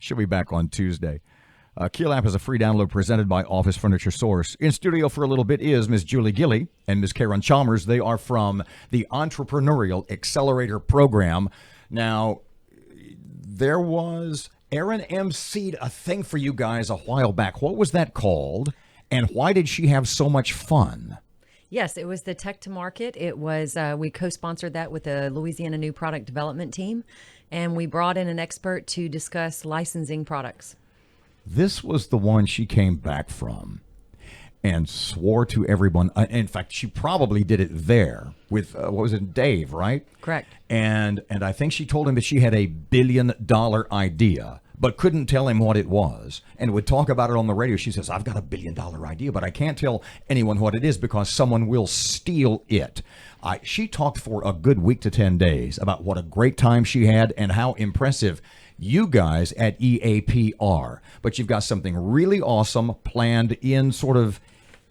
She'll be back on Tuesday. Keel app is a free download presented by Office Furniture Source. In studio for a little bit is Ms. Julie Gilley and Ms. Karen Chalmers. They are from the Entrepreneurial Accelerator Program. Now, there was Erin MC'd a thing for you guys a while back. What was that called, and why did she have so much fun? Yes, it was the Tech to Market. It was we co-sponsored that with the Louisiana New Product Development Team, and we brought in an expert to discuss licensing products. This was the one she came back from and swore to everyone. In fact, she probably did it there with, what was it, Dave, right? Correct. And I think she told him that she had a $1 billion idea, but couldn't tell him what it was, and would talk about it on the radio. She says, I've got a $1 billion idea, but I can't tell anyone what it is because someone will steal it. She talked for a good week to 10 days about what a great time she had and how impressive you guys at EAP are. But you've got something really awesome planned in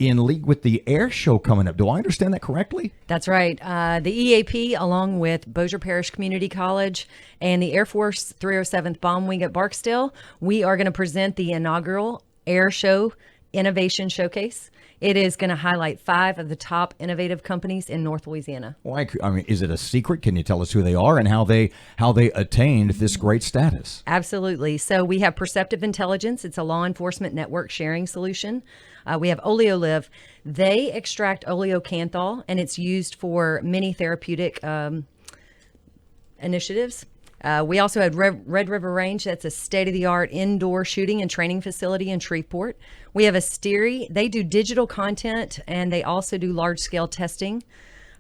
league with the air show coming up. Do I understand that correctly? That's right. The EAP, along with Bossier Parish Community College and the Air Force 307th Bomb Wing at Barksdale, we are going to present the inaugural Air Show Innovation Showcase. It is going to highlight 5 of the top innovative companies in North Louisiana. Well, I mean, is it a secret? Can you tell us who they are and how they attained this great status? Absolutely. So we have Perceptive Intelligence. It's a law enforcement network sharing solution. We have Oleoliv. They extract oleocanthal, and it's used for many therapeutic initiatives. We also had Red River Range. That's a state-of-the-art indoor shooting and training facility in Shreveport. We have Asteri. They do digital content, and they also do large-scale testing.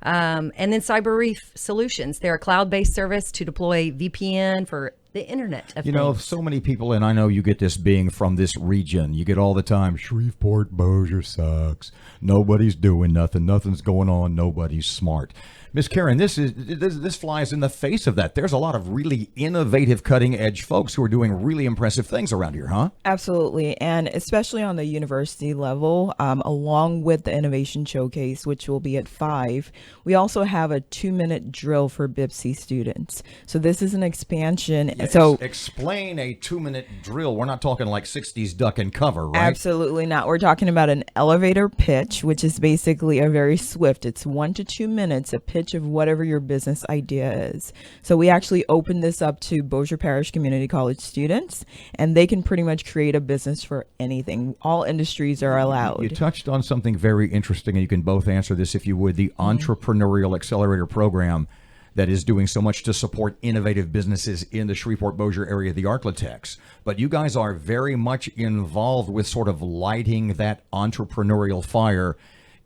And then Cyber Reef Solutions. They're a cloud-based service to deploy VPN for the Internet of Things. So many people, and I know you get this being from this region, you get all the time, Shreveport, Bossier sucks. Nobody's doing nothing. Nothing's going on. Nobody's smart. Miss Karen, this flies in the face of that. There's a lot of really innovative, cutting-edge folks who are doing really impressive things around here, huh? Absolutely, and especially on the university level, along with the Innovation Showcase, which will be at 5, we also have a 2-minute drill for BIPSI students. So this is an expansion. Yes. So explain a 2-minute drill. We're not talking like 60s duck and cover, right? Absolutely not. We're talking about an elevator pitch, which is basically a very swift. It's 1 to 2 minutes, a pitch of whatever your business idea is. So we actually open this up to Bossier Parish Community College students, and they can pretty much create a business for anything. All industries are allowed. You touched on something very interesting, and you can both answer this if you would. The Entrepreneurial Accelerator Program that is doing so much to support innovative businesses in the Shreveport-Bossier area, the Arklatex. But you guys are very much involved with sort of lighting that entrepreneurial fire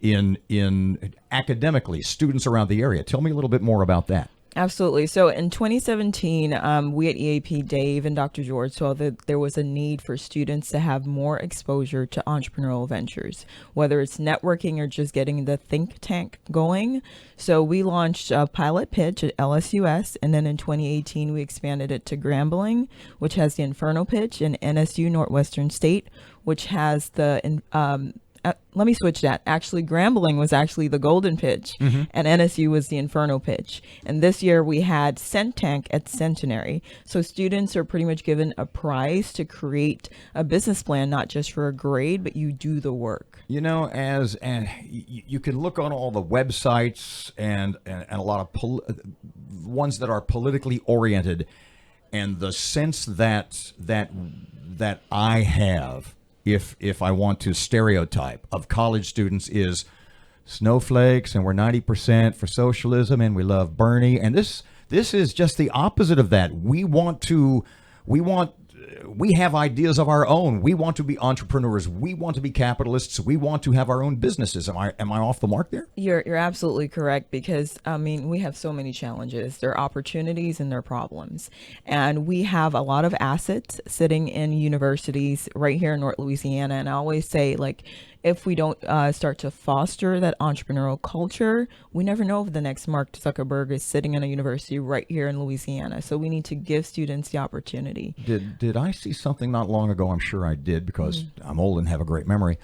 in academically, students around the area. Tell me a little bit more about that. Absolutely. So in 2017, we at EAP, Dave and Dr. George, saw that there was a need for students to have more exposure to entrepreneurial ventures, whether it's networking or just getting the think tank going. So we launched a pilot pitch at LSUS, and then in 2018, we expanded it to Grambling, which has the Inferno pitch, and NSU, Northwestern State, which has the let me switch that. Actually, Grambling was actually the golden pitch, and NSU was the Inferno pitch. And this year we had Centank at Centenary. So students are pretty much given a prize to create a business plan, not just for a grade, but you do the work. You know, and you can look on all the websites and a lot of ones that are politically oriented, and the sense that I have, if I want to stereotype, of college students is snowflakes, and we're 90% for socialism, and we love Bernie. And this is just the opposite of that. We have ideas of our own. We want to be entrepreneurs. We want to be capitalists. We want to have our own businesses. Am I off the mark there? You're absolutely correct, because we have so many challenges. There are opportunities and there are problems. And we have a lot of assets sitting in universities right here in North Louisiana. And I always say, like, if we don't start to foster that entrepreneurial culture, we never know if the next Mark Zuckerberg is sitting in a university right here in Louisiana. So we need to give students the opportunity. Did I see something not long ago? I'm sure I did because I'm old and have a great memory.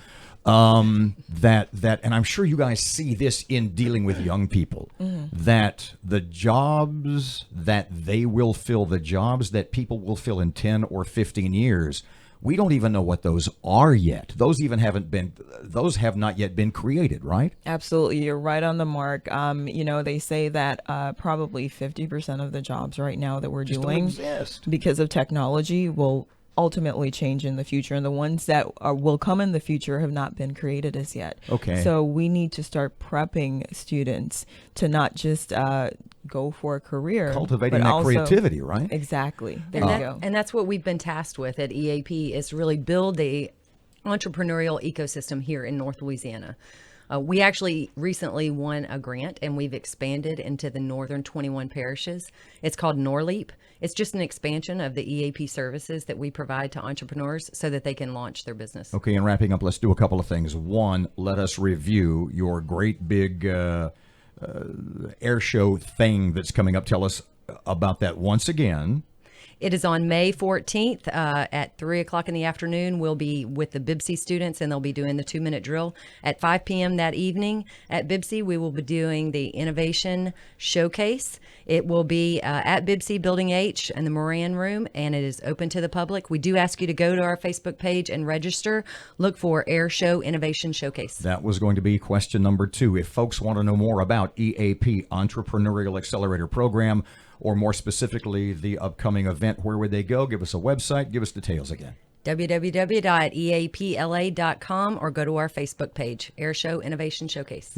That and I'm sure you guys see this in dealing with young people, that the jobs that they will fill, the jobs that people will fill in 10 or 15 years, we don't even know what those are yet. Those have not yet been created, right? Absolutely. You're right on the mark. They say that probably 50% of the jobs right now that we're Just don't doing exist. because of technology will ultimately change in the future, and the ones that will come in the future have not been created as yet. Okay. So we need to start prepping students to not just go for a career, Cultivating but that also- creativity, right? Exactly. There And, you that- go. and that's what we've been tasked with at EAP is really build the entrepreneurial ecosystem here in North Louisiana. We actually recently won a grant and we've expanded into the northern 21 parishes. It's called NORLEAP. It's just an expansion of the EAP services that we provide to entrepreneurs so that they can launch their business. Okay, and wrapping up, let's do a couple of things. One, let us review your great big air show thing that's coming up. Tell us about that once again. It is on May 14th at 3 o'clock in the afternoon. We'll be with the BIBSI students and they'll be doing the 2-minute drill. At 5 p.m. that evening at BIBSI, we will be doing the Innovation Showcase. It will be at BIBSI Building H in the Moran Room, and it is open to the public. We do ask you to go to our Facebook page and register. Look for Air Show Innovation Showcase. That was going to be question number 2. If folks want to know more about EAP, Entrepreneurial Accelerator Program, or more specifically, the upcoming event, where would they go? Give us a website. Give us details again. www.eapla.com or go to our Facebook page, Air Show Innovation Showcase.